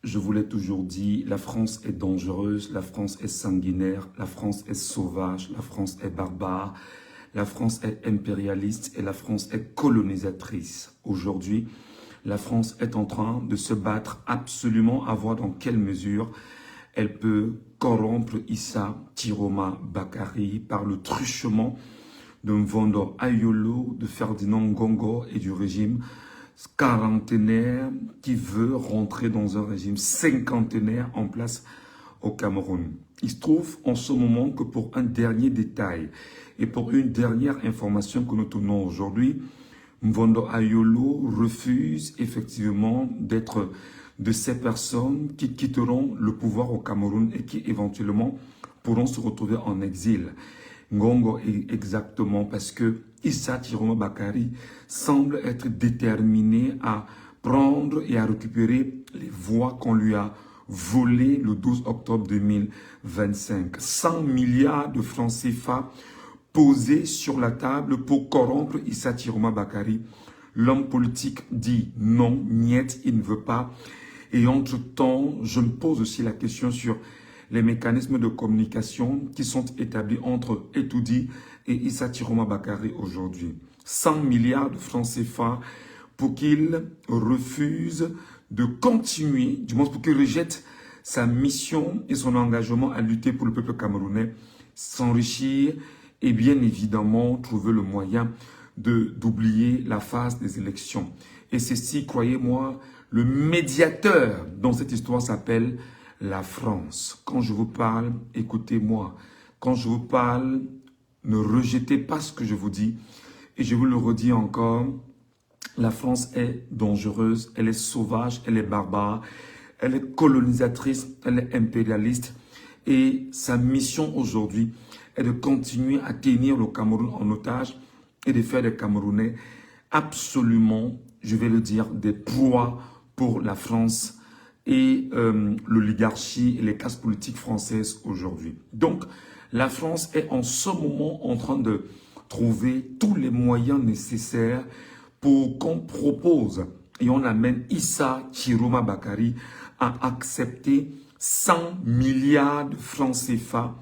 Je vous l'ai toujours dit, la France est dangereuse, la France est sanguinaire, la France est sauvage, la France est barbare, la France est impérialiste et la France est colonisatrice. Aujourd'hui, la France est en train de se battre absolument à voir dans quelle mesure elle peut corrompre Issa Tiroma Bakari par le truchement de Mvondo Ayolo, de Ferdinand Ngongo et du régime quarantenaire qui veut rentrer dans un régime cinquantenaire en place au Cameroun. Il se trouve en ce moment que pour un dernier détail et pour une dernière information que nous tenons aujourd'hui, Mvondo Ayolo refuse effectivement d'être de ces personnes qui quitteront le pouvoir au Cameroun et qui éventuellement pourront se retrouver en exil. Ngongo exactement parce que Issa Tiroma Bakari semble être déterminé à prendre et à récupérer les voix qu'on lui a volées le 12 octobre 2025. 100 milliards de francs CFA posés sur la table pour corrompre Issa Tiroma Bakari. L'homme politique dit non, niet, il ne veut pas. Et entre-temps, je me pose aussi la question sur les mécanismes de communication qui sont établis entre Etoudi et Issa Tiroma Bakari aujourd'hui. 100 milliards de francs CFA pour qu'il refuse de continuer, du moins pour qu'il rejette sa mission et son engagement à lutter pour le peuple camerounais, s'enrichir et bien évidemment trouver le moyen d'oublier la phase des élections. Et ceci, croyez-moi, le médiateur dans cette histoire s'appelle la France. Quand je vous parle, écoutez-moi. Quand je vous parle, ne rejetez pas ce que je vous dis. Et je vous le redis encore, la France est dangereuse, elle est sauvage, elle est barbare, elle est colonisatrice, elle est impérialiste. Et sa mission aujourd'hui est de continuer à tenir le Cameroun en otage et de faire des Camerounais absolument, je vais le dire, des proies pour la France et l'oligarchie et les classes politiques françaises aujourd'hui. Donc, la France est en ce moment en train de trouver tous les moyens nécessaires pour qu'on propose et on amène Issa Tiroma Bakari à accepter 100 milliards de francs CFA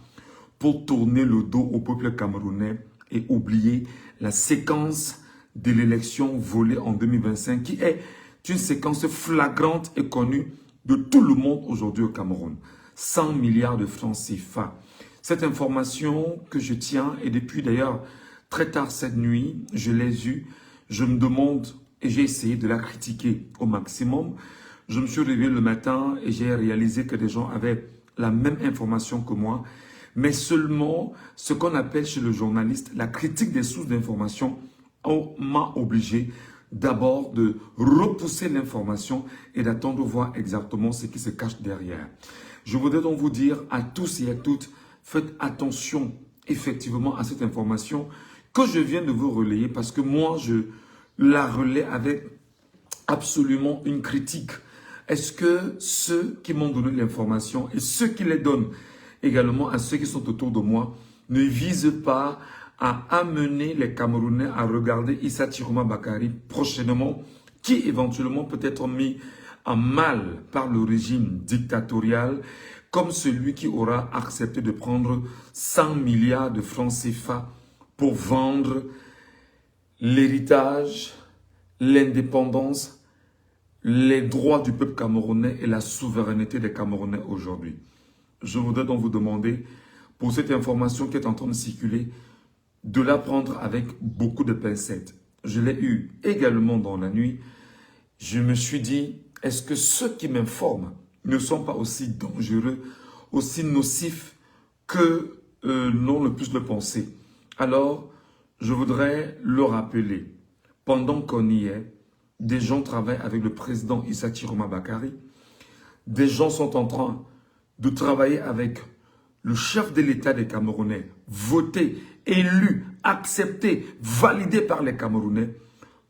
pour tourner le dos au peuple camerounais et oublier la séquence de l'élection volée en 2025 qui est une séquence flagrante et connue de tout le monde aujourd'hui au Cameroun. 100 milliards de francs CFA. Cette information que je tiens, et depuis d'ailleurs très tard cette nuit, je l'ai eue, je me demande, et j'ai essayé de la critiquer au maximum. Je me suis réveillé le matin et j'ai réalisé que des gens avaient la même information que moi, mais seulement ce qu'on appelle chez le journaliste la critique des sources d'information m'a obligé d'abord de repousser l'information et d'attendre de voir exactement ce qui se cache derrière. Je voudrais donc vous dire à tous et à toutes, faites attention effectivement à cette information que je viens de vous relayer parce que moi, je la relais avec absolument une critique. Est-ce que ceux qui m'ont donné l'information et ceux qui les donnent également à ceux qui sont autour de moi ne visent pas à amener les Camerounais à regarder Issa Tiroma Bakari prochainement, qui éventuellement peut être mis en mal par le régime dictatorial, comme celui qui aura accepté de prendre 100 milliards de francs CFA pour vendre l'héritage, l'indépendance, les droits du peuple camerounais et la souveraineté des Camerounais aujourd'hui. Je voudrais donc vous demander, pour cette information qui est en train de circuler, de la prendre avec beaucoup de pincettes. Je l'ai eu également dans la nuit. Je me suis dit, est-ce que ceux qui m'informent ne sont pas aussi dangereux, aussi nocifs que l'on le puisse le penser? Alors, je voudrais le rappeler. Pendant qu'on y est, des gens travaillent avec le président Issa Tiroma Bakari. Des gens sont en train de travailler avec le chef de l'État des Camerounais, voté, élu, accepté, validé par les Camerounais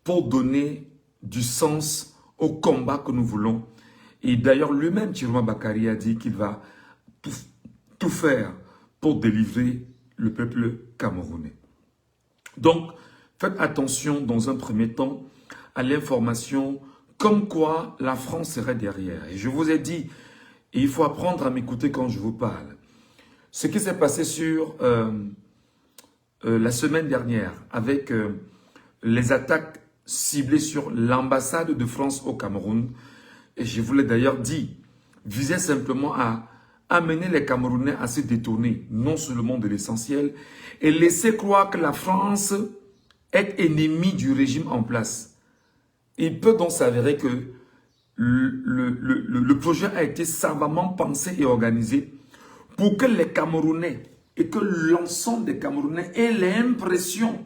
pour donner du sens au combat que nous voulons. Et d'ailleurs, lui-même, Tiroma Bakari a dit qu'il va tout faire pour délivrer le peuple camerounais. Donc, faites attention dans un premier temps à l'information comme quoi la France serait derrière. Et je vous ai dit, et il faut apprendre à m'écouter quand je vous parle. Ce qui s'est passé sur la semaine dernière avec les attaques ciblées sur l'ambassade de France au Cameroun, et je vous l'ai d'ailleurs dit, visait simplement à amener les Camerounais à se détourner, non seulement de l'essentiel, et laisser croire que la France est ennemie du régime en place. Il peut donc s'avérer que le projet a été savamment pensé et organisé pour que les Camerounais et que l'ensemble des Camerounais aient l'impression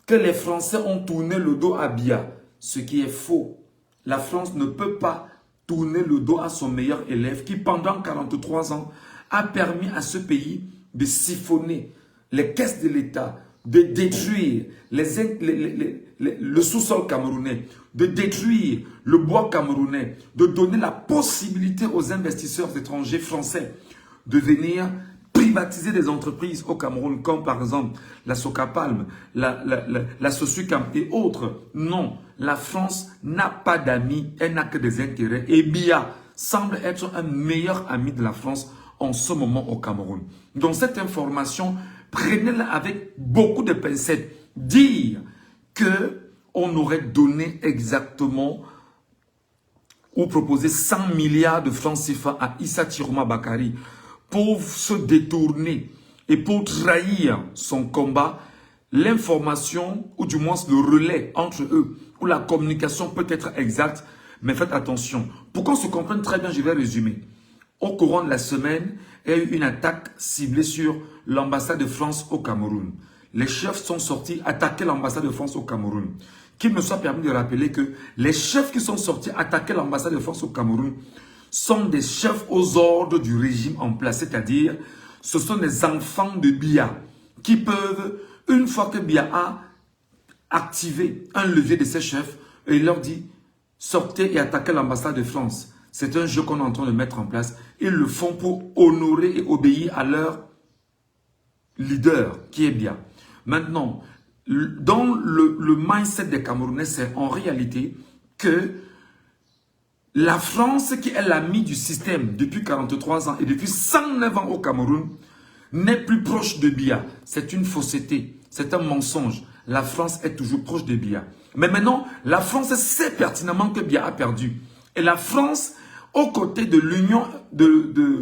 que les Français ont tourné le dos à Biya, ce qui est faux. La France ne peut pas tourner le dos à son meilleur élève qui, pendant 43 ans, a permis à ce pays de siphonner les caisses de l'État, de détruire le sous-sol camerounais, de détruire le bois camerounais, de donner la possibilité aux investisseurs étrangers français de venir privatiser des entreprises au Cameroun, comme par exemple la Socapalm, la Sosucam et autres. Non, la France n'a pas d'amis, elle n'a que des intérêts. Et Biya semble être un meilleur ami de la France en ce moment au Cameroun. Donc cette information, prenez-la avec beaucoup de pincettes. Dire qu'on aurait donné exactement ou proposé 100 milliards de francs CFA à Issa Chiroma Bakary pour se détourner et pour trahir son combat, l'information, ou du moins le relais entre eux, ou la communication peut être exacte, mais faites attention. Pour qu'on se comprenne très bien, je vais résumer. Au courant de la semaine, il y a eu une attaque ciblée sur l'ambassade de France au Cameroun. Les chefs sont sortis attaquer l'ambassade de France au Cameroun. Qu'il me soit permis de rappeler que les chefs qui sont sortis attaquer l'ambassade de France au Cameroun sont des chefs aux ordres du régime en place, c'est-à-dire ce sont des enfants de Biya qui peuvent, une fois que Biya a activé un levier de ses chefs, et il leur dit sortez et attaquez l'ambassade de France. C'est un jeu qu'on est en train de mettre en place. Ils le font pour honorer et obéir à leur leader qui est Biya. Maintenant, dans le mindset des Camerounais, c'est en réalité que la France, qui est l'ami du système depuis 43 ans et depuis 109 ans au Cameroun, n'est plus proche de Biya. C'est une fausseté, c'est un mensonge. La France est toujours proche de Biya. Mais maintenant, la France sait pertinemment que Biya a perdu. Et la France, aux côtés de l'Union, de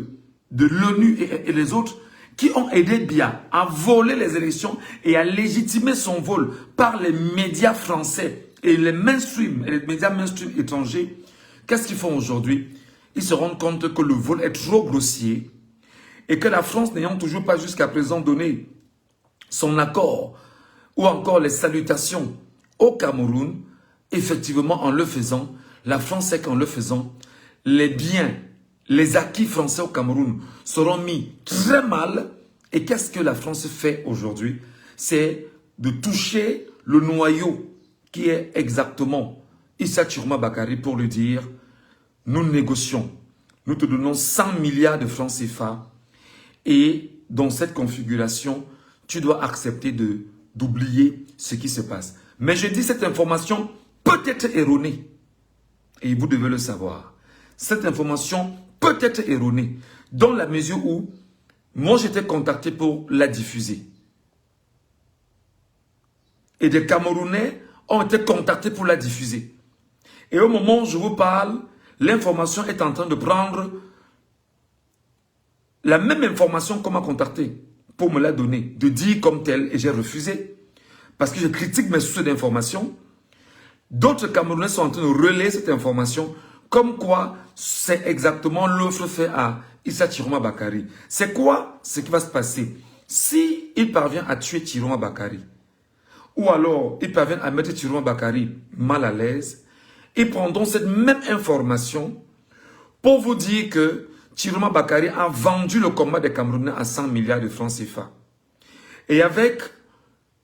l'ONU et les autres, qui ont aidé Biya à voler les élections et à légitimer son vol par les médias français et les mainstream, et les médias mainstream étrangers, qu'est-ce qu'ils font aujourd'hui? Ils se rendent compte que le vol est trop grossier et que la France, n'ayant toujours pas jusqu'à présent donné son accord ou encore les salutations au Cameroun, effectivement, en le faisant, la France sait qu'en le faisant, les biens, les acquis français au Cameroun seront mis très mal. Et qu'est-ce que la France fait aujourd'hui? C'est de toucher le noyau qui est exactement Issa Chiroma Bakary pour lui dire, nous négocions, nous te donnons 100 milliards de francs CFA et dans cette configuration, tu dois accepter d'oublier ce qui se passe. Mais je dis cette information peut être erronée et vous devez le savoir. Cette information peut être erronée dans la mesure où moi j'étais contacté pour la diffuser. Et des Camerounais ont été contactés pour la diffuser. Et au moment où je vous parle, l'information est en train de prendre la même information qu'on m'a contacté pour me la donner, de dire comme telle, et j'ai refusé. Parce que je critique mes sources d'information. D'autres Camerounais sont en train de relayer cette information, comme quoi c'est exactement l'offre faite à Issa Chiroma Bakary. C'est quoi ce qui va se passer si il parvient à tuer Chiroma Bakary? Ou alors, ils parviennent à mettre Chiroma Bakary mal à l'aise. Ils prendront cette même information pour vous dire que Chiroma Bakary a vendu le combat des Camerounais à 100 milliards de francs CFA. Et avec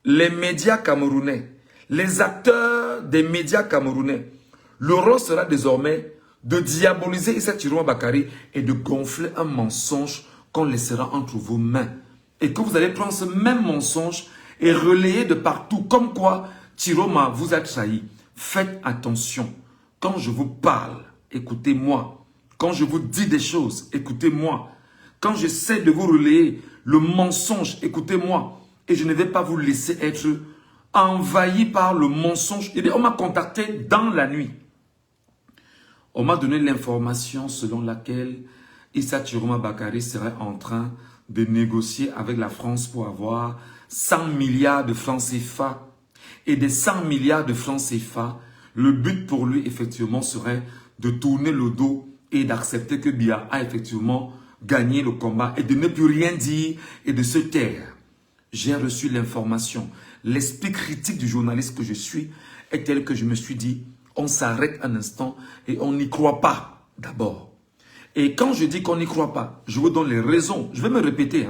les médias camerounais, les acteurs des médias camerounais, le rôle sera désormais de diaboliser Issa Chiroma Bakary et de gonfler un mensonge qu'on laissera entre vos mains. Et que vous allez prendre ce même mensonge et relayer de partout, comme quoi Chiroma vous a trahi. Faites attention. Quand je vous parle, écoutez-moi. Quand je vous dis des choses, écoutez-moi. Quand j'essaie de vous relayer le mensonge, écoutez-moi. Et je ne vais pas vous laisser être envahi par le mensonge. Et on m'a contacté dans la nuit. On m'a donné l'information selon laquelle Issa Chiroma Bakary serait en train de négocier avec la France pour avoir 100 milliards de francs CFA. Et des 100 milliards de francs CFA, le but pour lui, effectivement, serait de tourner le dos et d'accepter que Biya a effectivement gagné le combat et de ne plus rien dire et de se taire. J'ai reçu l'information. L'esprit critique du journaliste que je suis est tel que je me suis dit, on s'arrête un instant et on n'y croit pas d'abord. Et quand je dis qu'on n'y croit pas, je vous donne les raisons. Je vais me répéter.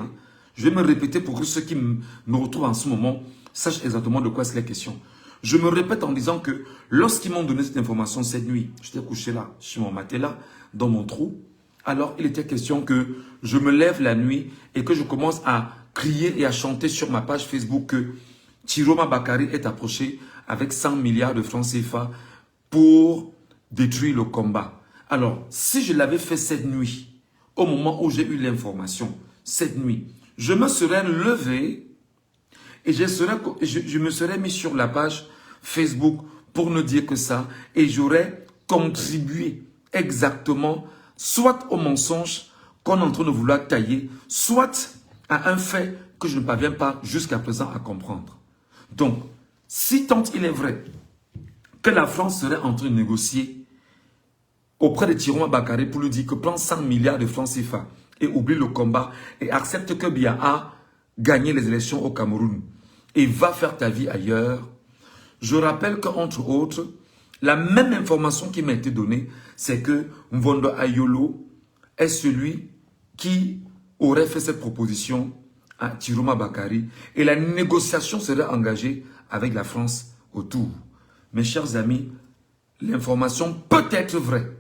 Je vais me répéter pour que ceux qui me retrouvent en ce moment sachent exactement de quoi c'est la question. Je me répète en disant que lorsqu'ils m'ont donné cette information cette nuit, j'étais couché là, sur mon matelas, dans mon trou. Alors, il était question que je me lève la nuit et que je commence à crier et à chanter sur ma page Facebook que Chiroma Bakary est approché avec 100 milliards de francs CFA pour détruire le combat. Alors, si je l'avais fait cette nuit, au moment où j'ai eu l'information, cette nuit, je me serais levé et je me serais mis sur la page Facebook pour ne dire que ça et j'aurais contribué exactement soit au mensonge qu'on est en train de vouloir tailler, soit à un fait que je ne parviens pas jusqu'à présent à comprendre. Donc, si tant il est vrai que la France serait en train de négocier auprès de Chiroma Bakary pour lui dire que prends 100 milliards de francs CFA et oublie le combat et accepte que Biya a gagné les élections au Cameroun et va faire ta vie ailleurs. Je rappelle qu'entre autres, la même information qui m'a été donnée, c'est que Mvondo Ayolo est celui qui aurait fait cette proposition à Chiroma Bakary et la négociation serait engagée avec la France autour. Mes chers amis, l'information peut être vraie,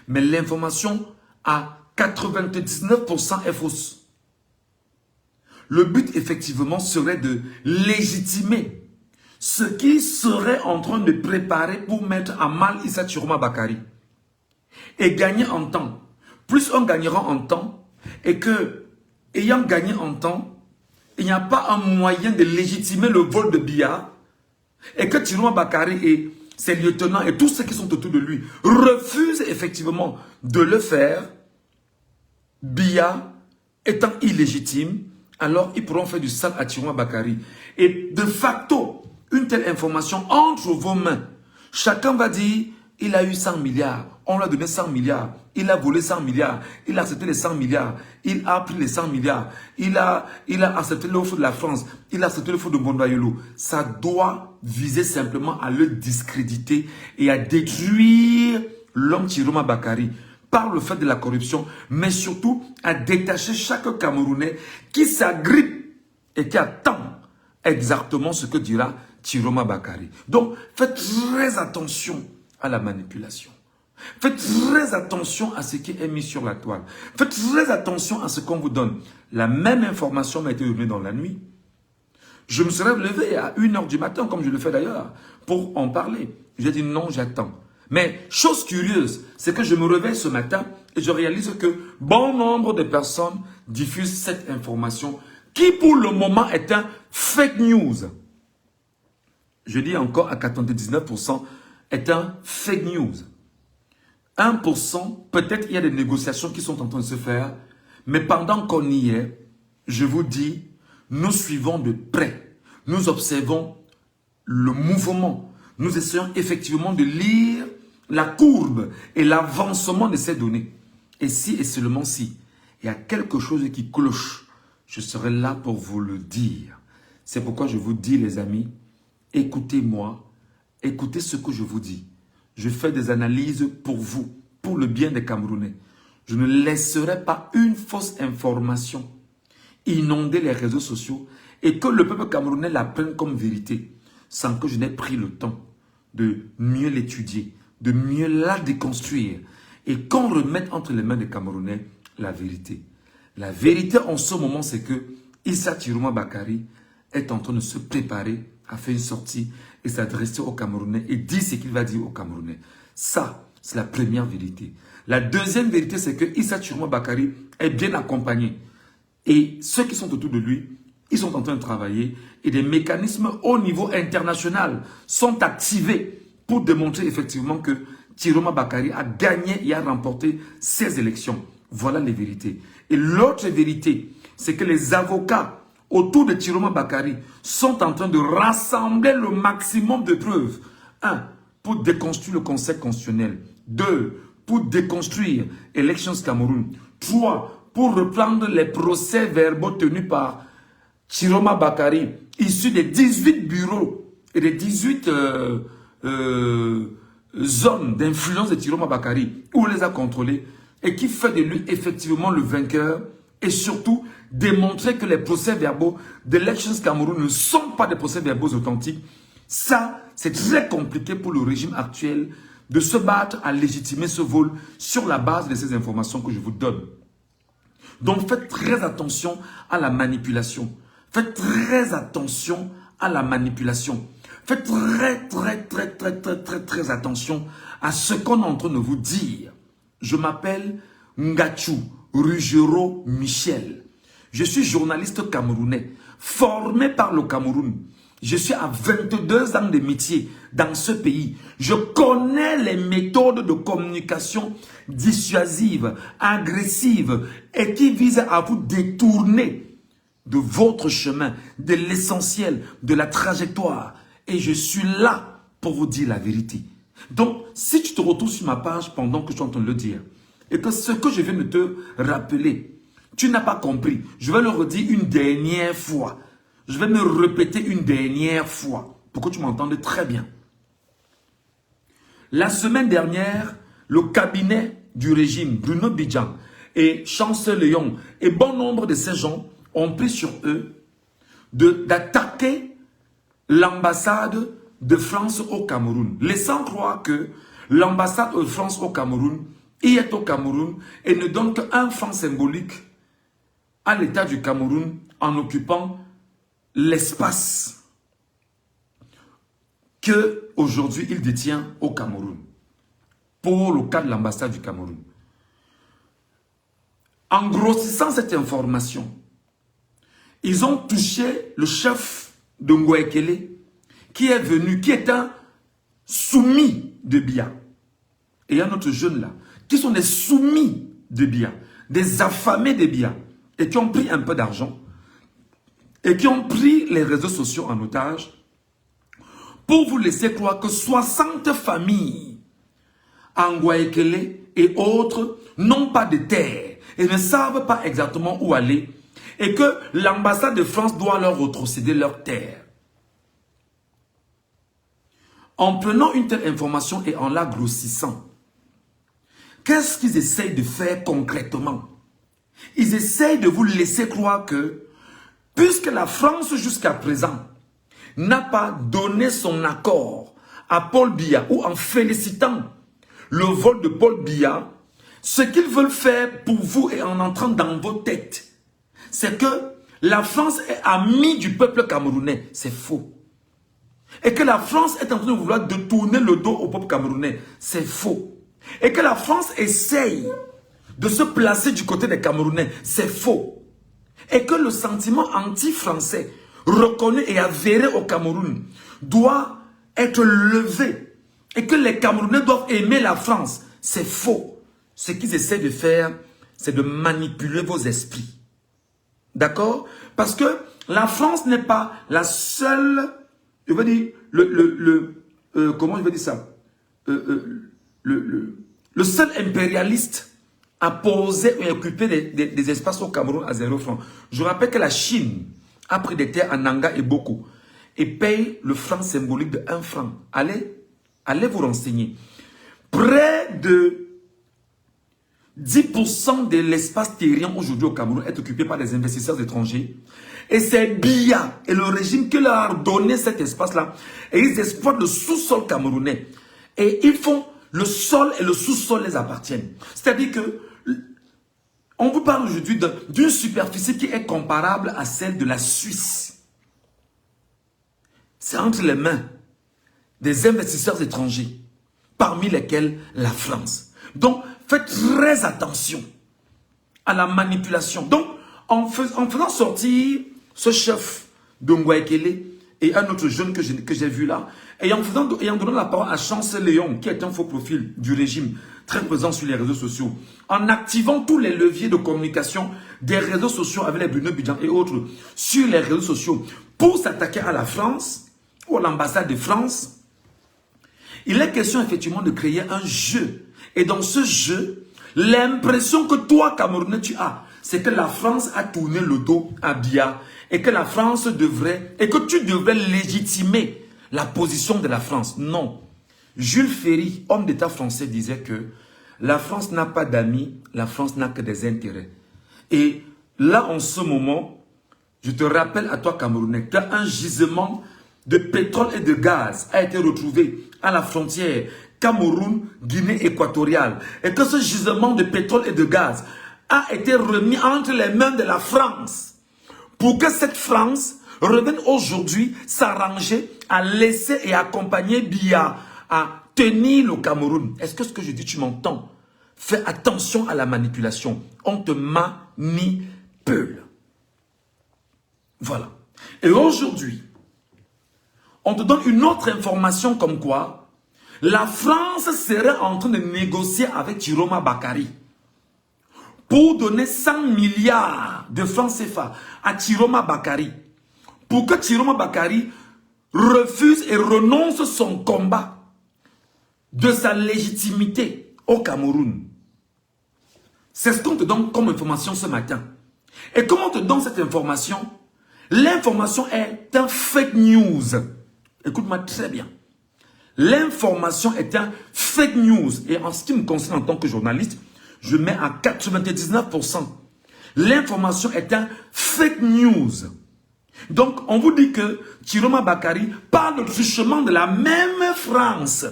mais l'information à 99% est fausse. Le but, effectivement, serait de légitimer ce qui serait en train de préparer pour mettre à mal Issa Chiroma Bakary et gagner en temps. Plus on gagnera en temps et que, ayant gagné en temps, il n'y a pas un moyen de légitimer le vol de Biya et que Chiroma Bakary et ses lieutenants et tous ceux qui sont autour de lui refusent effectivement de le faire, Biya étant illégitime, alors ils pourront faire du sale à Chiroma Bakary. Et de facto, une telle information entre vos mains. Chacun va dire, il a eu 100 milliards, on lui a donné 100 milliards, il a volé 100 milliards, il a accepté les 100 milliards, il a pris les 100 milliards, il a accepté l'offre de la France, il a accepté l'offre de Mvondo Ayolo. Ça doit viser simplement à le discréditer et à détruire l'homme Chiroma Bakary par le fait de la corruption, mais surtout à détacher chaque Camerounais qui s'agrippe et qui attend exactement ce que dira Chiroma Bakary. Donc, faites très attention à la manipulation. Faites très attention à ce qui est mis sur la toile. Faites très attention à ce qu'on vous donne. La même information m'a été donnée dans la nuit. Je me serais levé à 1h du matin, comme je le fais d'ailleurs, pour en parler. J'ai dit non, j'attends. Mais chose curieuse, c'est que je me réveille ce matin et je réalise que bon nombre de personnes diffusent cette information qui pour le moment est un fake news. Je dis encore à 99% est un fake news. 1%, peut-être il y a des négociations qui sont en train de se faire, mais pendant qu'on y est, je vous dis, nous suivons de près, nous observons le mouvement, nous essayons effectivement de lire la courbe et l'avancement de ces données. Et si et seulement si il y a quelque chose qui cloche, je serai là pour vous le dire. C'est pourquoi je vous dis, les amis, écoutez-moi, écoutez ce que je vous dis. Je fais des analyses pour vous, pour le bien des Camerounais. Je ne laisserai pas une fausse information inonder les réseaux sociaux et que le peuple camerounais la prenne comme vérité sans que je n'ai pris le temps de mieux l'étudier, de mieux la déconstruire et qu'on remette entre les mains des Camerounais la vérité. La vérité en ce moment, c'est que Issa Chiroma Bakary est en train de se préparer a fait une sortie et s'est adressé aux Camerounais et dit ce qu'il va dire aux Camerounais. Ça, c'est la première vérité. La deuxième vérité, c'est que Issa Chiroma Bakary est bien accompagné. Et ceux qui sont autour de lui, ils sont en train de travailler et des mécanismes au niveau international sont activés pour démontrer effectivement que Chiroma Bakary a gagné et a remporté ces élections. Voilà les vérités. Et l'autre vérité, c'est que les avocats autour de Chiroma Bakary sont en train de rassembler le maximum de preuves. 1. Pour déconstruire le Conseil constitutionnel. 2. Pour déconstruire Elections Cameroun. 3. Pour reprendre les procès verbaux tenus par Chiroma Bakary, issus des 18 bureaux et des 18 zones d'influence de Chiroma Bakary, où il les a contrôlés, et qui fait de lui effectivement le vainqueur, et surtout démontrer que les procès verbaux d'Elections Cameroun ne sont pas des procès verbaux authentiques. Ça, c'est très compliqué pour le régime actuel de se battre à légitimer ce vol sur la base de ces informations que je vous donne. Donc faites très attention à la manipulation. Faites très attention à la manipulation. Faites très attention à ce qu'on est en train de vous dire. Je m'appelle Ngachu Rugero Michel. Je suis journaliste camerounais, formé par le Cameroun. Je suis à 22 ans de métier dans ce pays. Je connais les méthodes de communication dissuasives, agressives et qui visent à vous détourner de votre chemin, de l'essentiel, de la trajectoire. Et je suis là pour vous dire la vérité. Donc, si tu te retrouves sur ma page pendant que je suis en train de le dire, et que ce que je viens de te rappeler, tu n'as pas compris, je vais le redire une dernière fois. Je vais me répéter une dernière fois pour que tu m'entendes très bien. La semaine dernière, le cabinet du régime, Bruno Bidjan et Chancel Léon et bon nombre de ces gens ont pris sur eux d'attaquer l'ambassade de France au Cameroun, laissant croire que l'ambassade de France au Cameroun y est au Cameroun et ne donne qu'un franc symbolique à l'État du Cameroun en occupant l'espace qu'aujourd'hui il détient au Cameroun, pour le cas de l'ambassade du Cameroun. En grossissant cette information, ils ont touché le chef de Ngouekele, qui est venu, qui est un soumis de Biya. Et il y a notre jeune là, qui sont des soumis de Biya, des affamés de Biya, et qui ont pris un peu d'argent, et qui ont pris les réseaux sociaux en otage, pour vous laisser croire que 60 familles en Ngouekele et autres n'ont pas de terre, et ne savent pas exactement où aller, et que l'ambassade de France doit leur retrocéder leur terre. En prenant une telle information et en la grossissant, qu'est-ce qu'ils essayent de faire concrètement? Ils essayent de vous laisser croire que, puisque la France jusqu'à présent n'a pas donné son accord à Paul Biya, ou en félicitant le vol de Paul Biya, ce qu'ils veulent faire pour vous et en entrant dans vos têtes, c'est que la France est amie du peuple camerounais. C'est faux. Et que la France est en train de vouloir détourner le dos au peuple camerounais. C'est faux. Et que la France essaye de se placer du côté des Camerounais. C'est faux. Et que le sentiment anti-français reconnu et avéré au Cameroun doit être levé. Et que les Camerounais doivent aimer la France. C'est faux. Ce qu'ils essaient de faire, c'est de manipuler vos esprits. D'accord? Parce que la France n'est pas la seule, je veux dire, comment je veux dire ça? Le seul impérialiste à poser et occuper des espaces au Cameroun à 0 francs. Je rappelle que la Chine a pris des terres en Nanga et Boko et paye le franc symbolique de 1 franc. Allez vous renseigner. Près de 10% de l'espace terrien aujourd'hui au Cameroun est occupé par des investisseurs étrangers. Et c'est Biya et le régime qui leur a donné cet espace-là. Et ils exploitent le sous-sol camerounais. Et ils font le sol et le sous-sol les appartiennent. C'est-à-dire que on vous parle aujourd'hui d'une superficie qui est comparable à celle de la Suisse. c'est entre les mains des investisseurs étrangers, parmi lesquels la France. Donc, faites très attention à la manipulation. Donc, en faisant sortir ce chef de Ngouaekele et un autre jeune que j'ai vu là, et en donnant la parole à Chance Léon, qui est un faux profil du régime, très présent sur les réseaux sociaux, en activant tous les leviers de communication des réseaux sociaux avec les Bruno Bidjan et autres sur les réseaux sociaux pour s'attaquer à la France ou à l'ambassade de France, il est question effectivement de créer un jeu. Et dans ce jeu, l'impression que toi, Camerounais, tu as, c'est que la France a tourné le dos à Biya et que la France devrait, et que tu devrais légitimer la position de la France. Non. Jules Ferry, homme d'État français, disait que la France n'a pas d'amis, la France n'a que des intérêts. Et là, en ce moment, je te rappelle à toi, Camerounais, qu'un gisement de pétrole et de gaz a été retrouvé à la frontière Cameroun-Guinée équatoriale. Et que ce gisement de pétrole et de gaz a été remis entre les mains de la France. Pour que cette France revienne aujourd'hui s'arranger à laisser et accompagner Biya à tenir le Cameroun. Est-ce que ce que je dis, tu m'entends? Fais attention à la manipulation. On te manipule. Voilà. Et aujourd'hui, on te donne une autre information comme quoi la France serait en train de négocier avec Chiroma Bakary pour donner 100 milliards de francs CFA à Chiroma Bakary pour que Chiroma Bakary refuse et renonce son combat de sa légitimité au Cameroun. C'est ce qu'on te donne comme information ce matin. Et comment on te donne cette information? L'information est un fake news. Écoute-moi très bien. L'information est un fake news. Et en ce qui me concerne en tant que journaliste, je mets à 99%. L'information est un fake news. Donc, on vous dit que Chiroma Bakary parle de truchement de la même France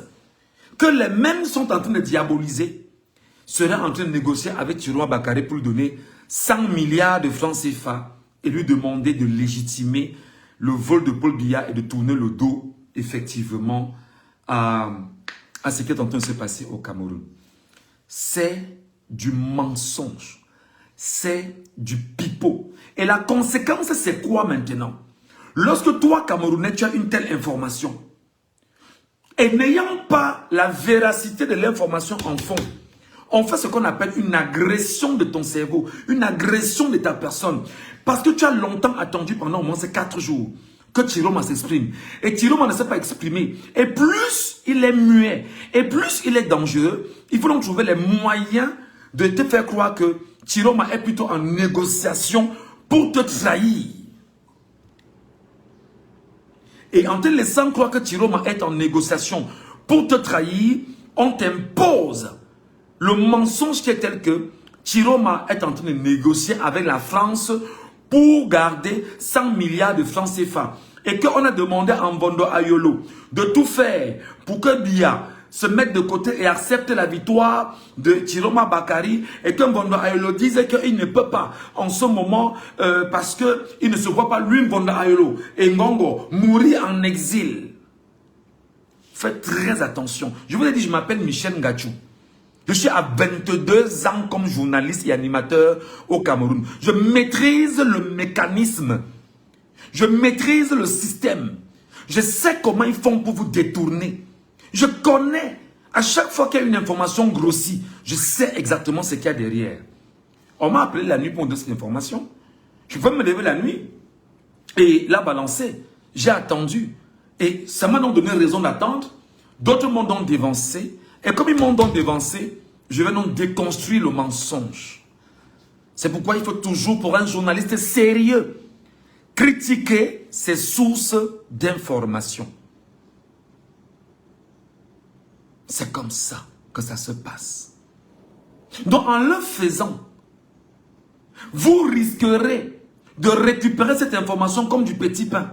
que les mêmes sont en train de diaboliser, serait en train de négocier avec Chiroma Bakary pour lui donner 100 milliards de francs CFA et lui demander de légitimer le vol de Paul Biya et de tourner le dos, effectivement, à ce qui est en train de se passer au Cameroun. C'est du mensonge. C'est du pipeau. Et la conséquence, c'est quoi maintenant? Lorsque toi, Camerounais, tu as une telle information, et n'ayant pas la véracité de l'information en fond, on fait ce qu'on appelle une agression de ton cerveau, une agression de ta personne. Parce que tu as longtemps attendu pendant au moins ces 4 jours que Chiroma s'exprime. Et Chiroma ne s'est pas exprimé. Et plus il est muet, et plus il est dangereux, il faut donc trouver les moyens de te faire croire que Chiroma est plutôt en négociation pour te trahir. Et en te laissant croire que Chiroma est en négociation pour te trahir, on t'impose le mensonge qui est tel que Chiroma est en train de négocier avec la France pour garder 100 milliards de francs CFA. Et qu'on a demandé à Mvondo Ayolo de tout faire pour que Biya se mette de côté et accepte la victoire de Chiroma Bakary. Et que Mvondo Ayolo disait qu'il ne peut pas en ce moment parce qu'il ne se voit pas lui, Mvondo Ayolo et Ngongo, mourir en exil. Faites très attention. Je vous ai dit, je m'appelle Michel Ngachou. Je suis à 22 ans comme journaliste et animateur au Cameroun. Je maîtrise le mécanisme. Je maîtrise le système. Je sais comment ils font pour vous détourner. Je connais. À chaque fois qu'il y a une information grossie, je sais exactement ce qu'il y a derrière. On m'a appelé la nuit pour me donner cette information. Je peux me lever la nuit et la balancer. J'ai attendu. Et ça m'a donc donné raison d'attendre. D'autres m'ont donc dévancé. Et comme ils m'ont donc dévancé, je vais donc déconstruire le mensonge. C'est pourquoi il faut toujours, pour un journaliste sérieux, critiquer ses sources d'information. C'est comme ça que ça se passe. Donc en le faisant, vous risquerez de récupérer cette information comme du petit pain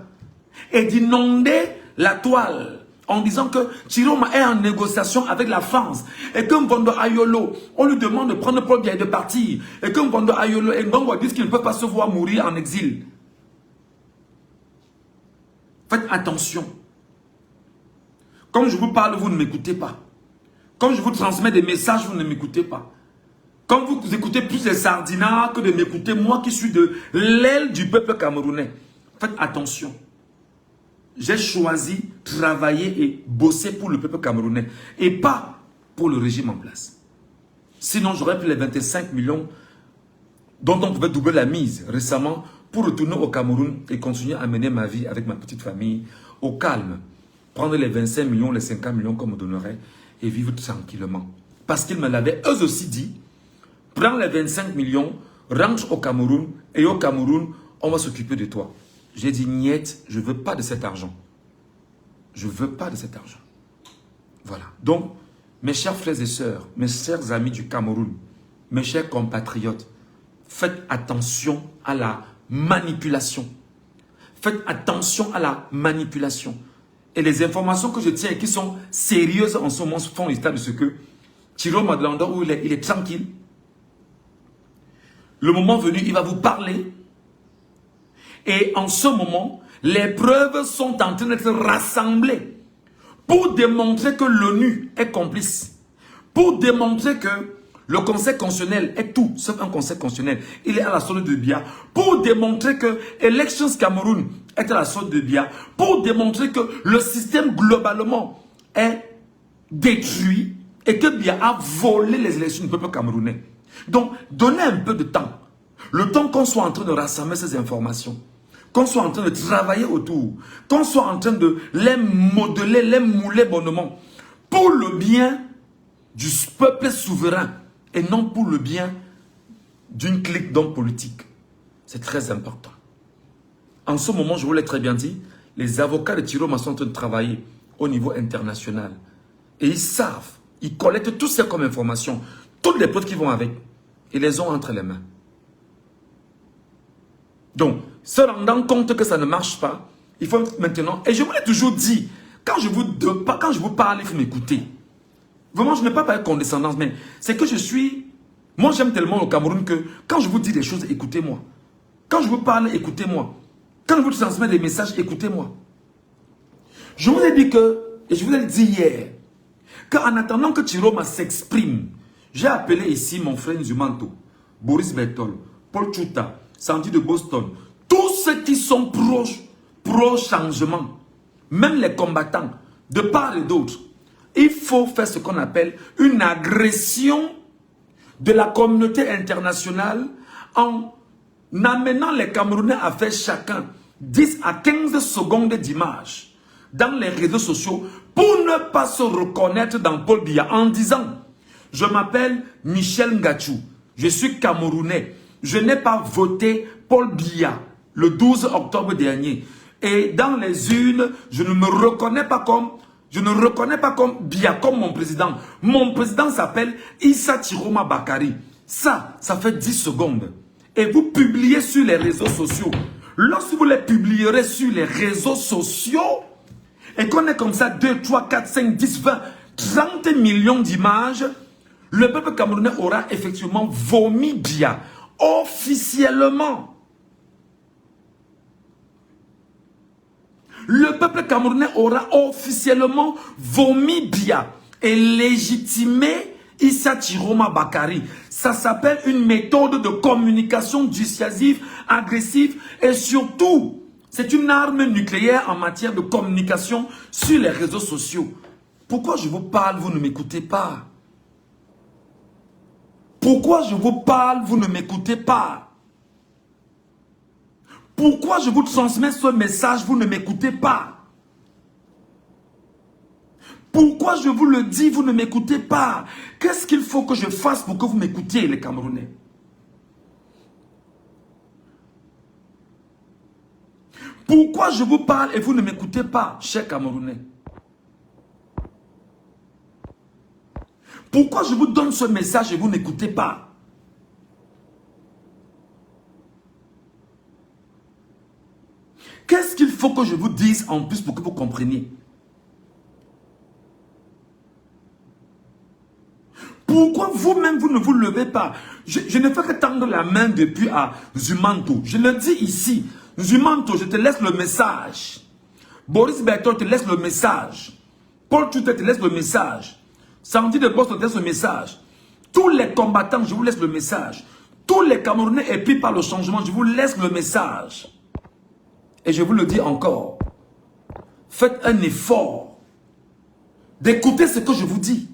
et d'inonder la toile en disant que Chiroma est en négociation avec la France et que Mvondo Ayolo, on lui demande de prendre Paul Biya et de partir et que Mvondo Ayolo et Ngongo disent qu'il ne peut pas se voir mourir en exil. Faites attention. Quand je vous parle, vous ne m'écoutez pas. Quand je vous transmets des messages, vous ne m'écoutez pas. Quand vous écoutez plus les sardinards que de m'écouter, moi qui suis de l'aile du peuple camerounais. Faites attention. J'ai choisi travailler et bosser pour le peuple camerounais et pas pour le régime en place. Sinon, j'aurais pris les 25 millions dont on pouvait doubler la mise récemment pour retourner au Cameroun et continuer à mener ma vie avec ma petite famille au calme. Prendre les 25 millions, les 50 millions qu'on me donnerait et vivre tranquillement. Parce qu'ils me l'avaient eux aussi dit, prends les 25 millions, rentre au Cameroun et au Cameroun, on va s'occuper de toi. J'ai dit, niet, je ne veux pas de cet argent. Je ne veux pas de cet argent. Voilà. Donc, mes chers frères et sœurs, mes chers amis du Cameroun, mes chers compatriotes, faites attention à la manipulation. Faites attention à la manipulation. Et les informations que je tiens et qui sont sérieuses en ce moment font l'état de ce que Thilo Madlanda, où il est tranquille. Le moment venu, il va vous parler. Et en ce moment, les preuves sont en train d'être rassemblées pour démontrer que l'ONU est complice. Pour démontrer que le Conseil constitutionnel est tout, sauf un Conseil constitutionnel. Il est à la solde de Biya. Pour démontrer que Elections Cameroun est à la solde de Biya. Pour démontrer que le système globalement est détruit et que Biya a volé les élections du peuple camerounais. Donc, donnez un peu de temps. Le temps qu'on soit en train de rassembler ces informations. Qu'on soit en train de travailler autour. Qu'on soit en train de les modeler, les mouler bonnement. Pour le bien du peuple souverain. Et non pour le bien d'une clique d'hommes politiques. C'est très important. En ce moment, je vous l'ai très bien dit, les avocats de Thilo sont en train de travailler au niveau international. Et ils savent, ils collectent tout ça comme information. Toutes les preuves qui vont avec. Ils les ont entre les mains. Donc, se rendant compte que ça ne marche pas, il faut maintenant, et je vous l'ai toujours dit, quand je vous parle, il faut m'écouter. Vraiment, je n'ai pas parlé de condescendance, mais c'est que je suis... Moi, j'aime tellement le Cameroun que quand je vous dis des choses, écoutez-moi. Quand je vous parle, écoutez-moi. Quand je vous transmets des messages, écoutez-moi. Je vous ai dit que, et je vous l'ai dit hier, qu'en attendant que Thilo s'exprime, j'ai appelé ici mon frère Nzumanto, Boris Bertol, Paul Tchouta, Sandy de Boston, tous ceux qui sont pro-changement, même les combattants, de part et d'autre. Il faut faire ce qu'on appelle une agression de la communauté internationale en amenant les Camerounais à faire chacun 10 à 15 secondes d'image dans les réseaux sociaux pour ne pas se reconnaître dans Paul Biya en disant « Je m'appelle Michel Ngachou, je suis Camerounais, je n'ai pas voté Paul Biya le 12 octobre dernier et dans les urnes, je ne me reconnais pas comme... Je ne reconnais pas comme Biya, comme mon président. Mon président s'appelle Issa Chiroma Bakari. Ça fait 10 secondes. Et vous publiez sur les réseaux sociaux. Lorsque vous les publierez sur les réseaux sociaux, et qu'on est comme ça 2, 3, 4, 5, 10, 20, 30 millions d'images, le peuple camerounais aura effectivement vomi Biya. Officiellement. Le peuple camerounais aura officiellement vomi Biya et légitimé Issa Chiroma Bakari. Ça s'appelle une méthode de communication dissuasive, agressive et surtout, c'est une arme nucléaire en matière de communication sur les réseaux sociaux. Pourquoi je vous parle, vous ne m'écoutez pas? Pourquoi je vous parle, vous ne m'écoutez pas? Pourquoi je vous transmets ce message, vous ne m'écoutez pas? Pourquoi je vous le dis, vous ne m'écoutez pas? Qu'est-ce qu'il faut que je fasse pour que vous m'écoutiez, les Camerounais? Pourquoi je vous parle et vous ne m'écoutez pas, chers Camerounais? Pourquoi je vous donne ce message et vous n'écoutez pas? Qu'est-ce qu'il faut que je vous dise en plus pour que vous compreniez? Pourquoi vous-même vous ne vous levez pas? Je ne fais que tendre la main depuis à Nzumanto. Je le dis ici. Nzumanto, je te laisse le message. Boris Berthold te laisse le message. Paul Toutet te laisse le message. Sandy de Boss te laisse le message. Tous les combattants, je vous laisse le message. Tous les Camerounais épris par le changement, je vous laisse le message. Et je vous le dis encore. Faites un effort d'écouter ce que je vous dis.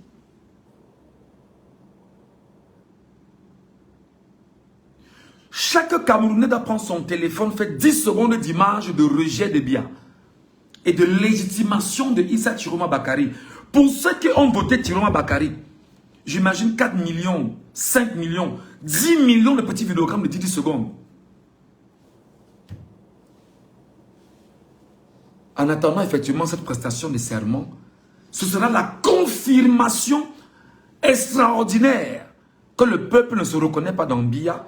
Chaque Camerounais doit prendre son téléphone, fait 10 secondes d'image de rejet de biens et de légitimation de Issa Chiroma Bakary. Pour ceux qui ont voté Chiroma Bakary, j'imagine 4 millions, 5 millions, 10 millions de petits vidéogrammes de 10 secondes. En attendant effectivement cette prestation de serment, ce sera la confirmation extraordinaire que le peuple ne se reconnaît pas dans Biya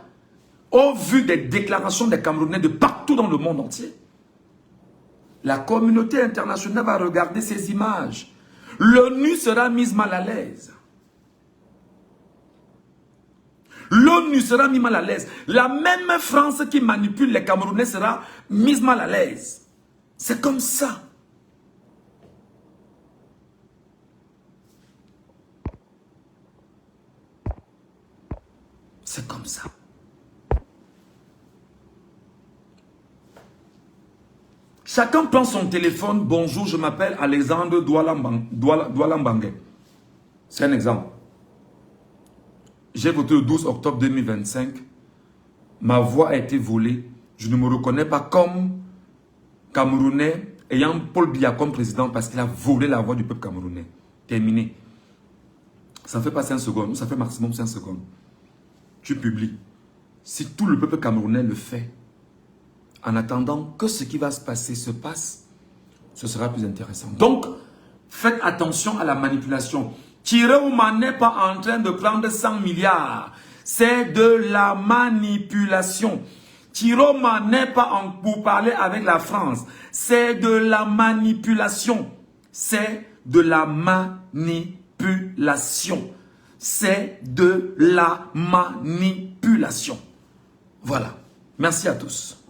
au vu des déclarations des Camerounais de partout dans le monde entier. La communauté internationale va regarder ces images. L'ONU sera mise mal à l'aise. L'ONU sera mise mal à l'aise. La même France qui manipule les Camerounais sera mise mal à l'aise. C'est comme ça. C'est comme ça. Chacun prend son téléphone. Bonjour, je m'appelle Alexandre Doualambangue. C'est un exemple. J'ai voté le 12 octobre 2025. Ma voix a été volée. Je ne me reconnais pas comme Camerounais ayant Paul Biya comme président parce qu'il a volé la voix du peuple camerounais. Terminé. Ça ne fait pas 5 secondes. Ça fait maximum 5 secondes. Tu publies. Si tout le peuple camerounais le fait, en attendant que ce qui va se passer se passe, ce sera plus intéressant. Donc, faites attention à la manipulation. Chiroma n'est pas en train de prendre 100 milliards. C'est de la manipulation. Chiroma n'est pas en pour parler avec la France. C'est de la manipulation. C'est de la manipulation. C'est de la manipulation. Voilà. Merci à tous.